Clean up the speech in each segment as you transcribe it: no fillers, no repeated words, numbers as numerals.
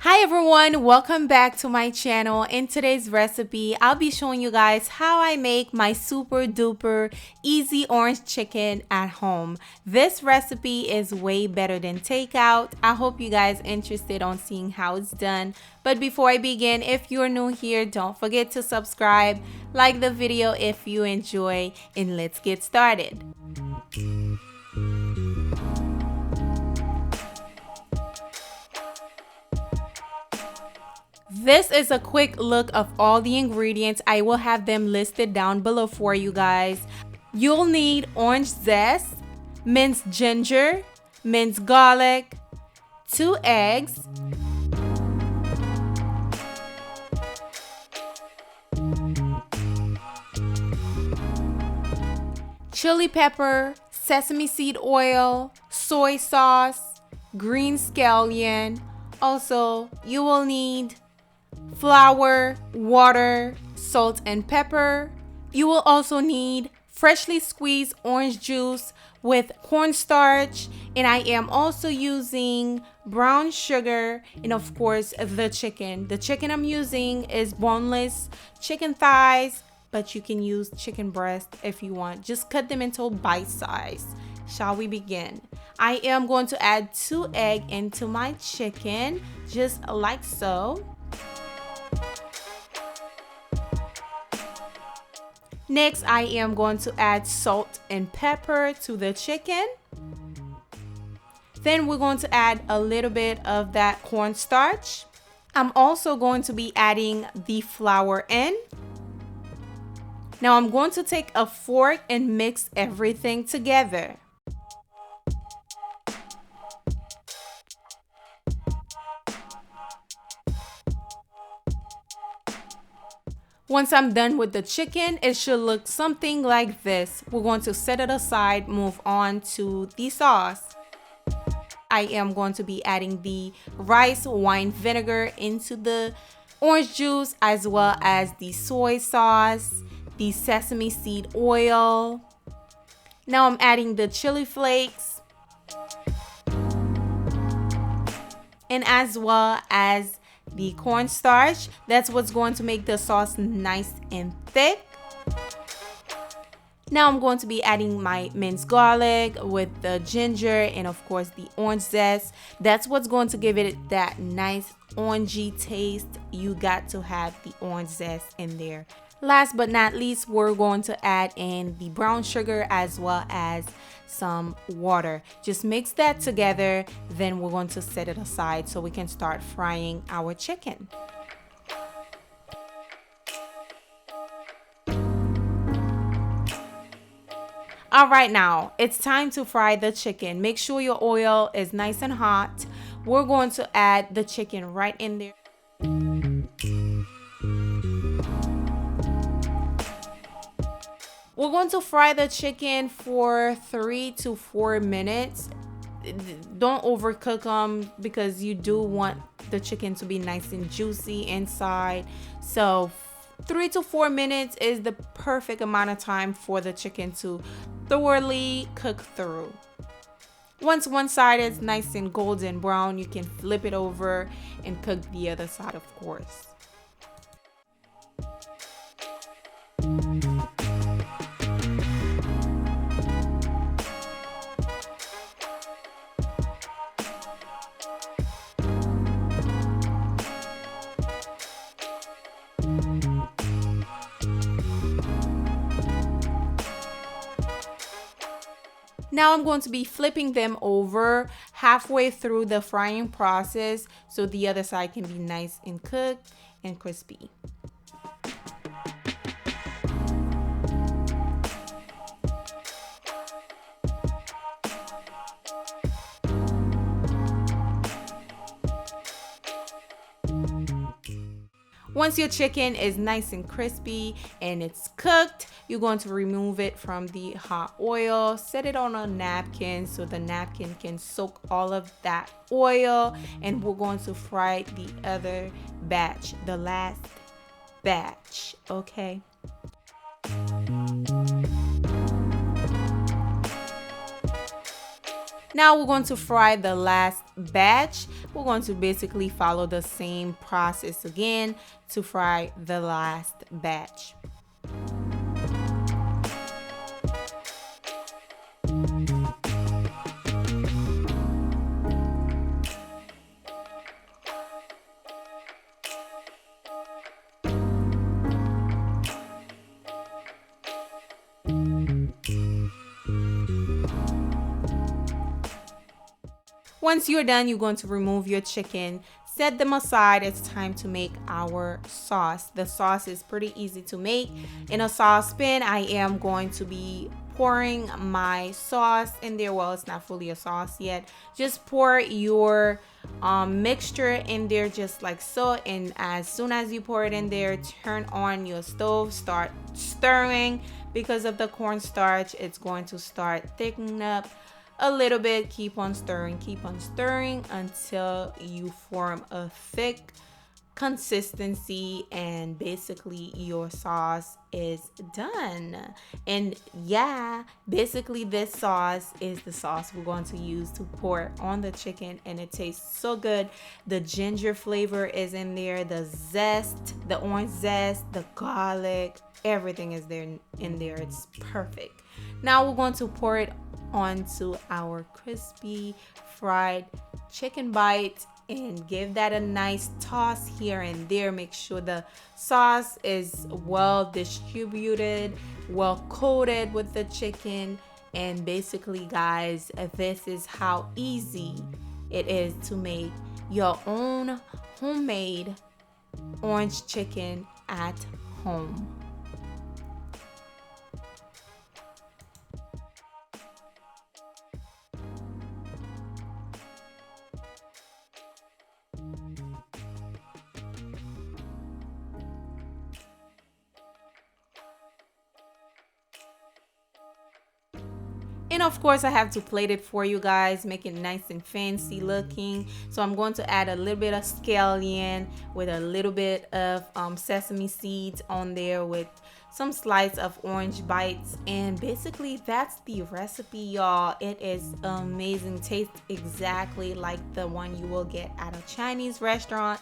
Hi everyone, welcome back to my channel. In today's recipe, I'll be showing you guys how I make my super duper easy orange chicken at home. This recipe is way better than takeout. I hope you guys interested on seeing how it's done. But before I begin, if you're new here, don't forget to subscribe, like the video if you enjoy, and let's get started. This is a quick look of all the ingredients. I will have them listed down below for you guys. You'll need orange zest, minced ginger, minced garlic, 2 eggs, chili pepper, sesame seed oil, soy sauce, green scallion. Also, you will need flour, water, salt, and pepper. You will also need freshly squeezed orange juice with cornstarch, and I am also using brown sugar, and of course the chicken. The chicken I'm using is boneless chicken thighs, but you can use chicken breast if you want. Just cut them into bite size. Shall we begin? I am going to add 2 eggs into my chicken, just like so. Next, I am going to add salt and pepper to the chicken. Then we're going to add a little bit of that cornstarch. I'm also going to be adding the flour in. Now I'm going to take a fork and mix everything together. Once I'm done with the chicken, it should look something like this. We're going to set it aside, move on to the sauce. I am going to be adding the rice wine vinegar into the orange juice, as well as the soy sauce, the sesame seed oil. Now I'm adding the chili flakes, and as well as the cornstarch. That's what's going to make the sauce nice and thick. Now I'm going to be adding my minced garlic with the ginger and of course the orange zest. That's what's going to give it that nice orangey taste. You got to have the orange zest in there. Last but not least, we're going to add in the brown sugar as well as some water. Just mix that together, then we're going to set it aside so we can start frying our chicken. All right, now it's time to fry the chicken. Make sure your oil is nice and hot. We're going to add the chicken right in there. We're going to fry the chicken for 3 to 4 minutes. Don't overcook them because you do want the chicken to be nice and juicy inside. So 3 to 4 minutes is the perfect amount of time for the chicken to thoroughly cook through. Once one side is nice and golden brown, you can flip it over and cook the other side, of course. Now I'm going to be flipping them over halfway through the frying process so the other side can be nice and cooked and crispy. Once your chicken is nice and crispy and it's cooked, you're going to remove it from the hot oil. Set it on a napkin so the napkin can soak all of that oil. And we're going to fry the other batch, the last batch, okay? Now we're going to fry the last batch. We're going to basically follow the same process again to fry the last batch. Once you're done, you're going to remove your chicken, set them aside. It's time to make our sauce. The sauce is pretty easy to make. In a saucepan, I am going to be pouring my sauce in there. Well, it's not fully a sauce yet. Just pour your mixture in there just like so, and as soon as you pour it in there, turn on your stove, start stirring. Because of the cornstarch, it's going to start thickening up a little bit. Keep on stirring until you form a thick consistency, and basically your sauce is done. And yeah, basically this sauce is the sauce we're going to use to pour on the chicken, and it tastes so good. The ginger flavor is in there, the zest, the orange zest, the garlic, everything is there in there. It's perfect. Now we're going to pour it onto our crispy fried chicken bite and give that a nice toss here and there. Make sure the sauce is well distributed, well coated with the chicken. And basically, guys, this is how easy it is to make your own homemade orange chicken at home. And of course, I have to plate it for you guys, make it nice and fancy looking. So I'm going to add a little bit of scallion with a little bit of sesame seeds on there with some slice of orange bites. And basically that's the recipe, y'all. It is amazing. Tastes exactly like the one you will get at a Chinese restaurant.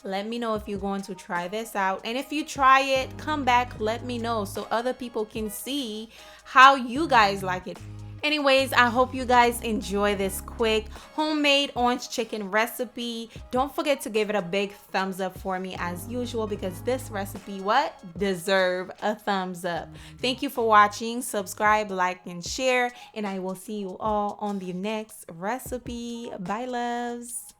Let me know if you're going to try this out. And if you try it, come back, let me know so other people can see how you guys like it. Anyways, I hope you guys enjoy this quick homemade orange chicken recipe. Don't forget to give it a big thumbs up for me as usual, because this recipe deserve a thumbs up. Thank you for watching. Subscribe, like, and share, and I will see you all on the next recipe. Bye, loves.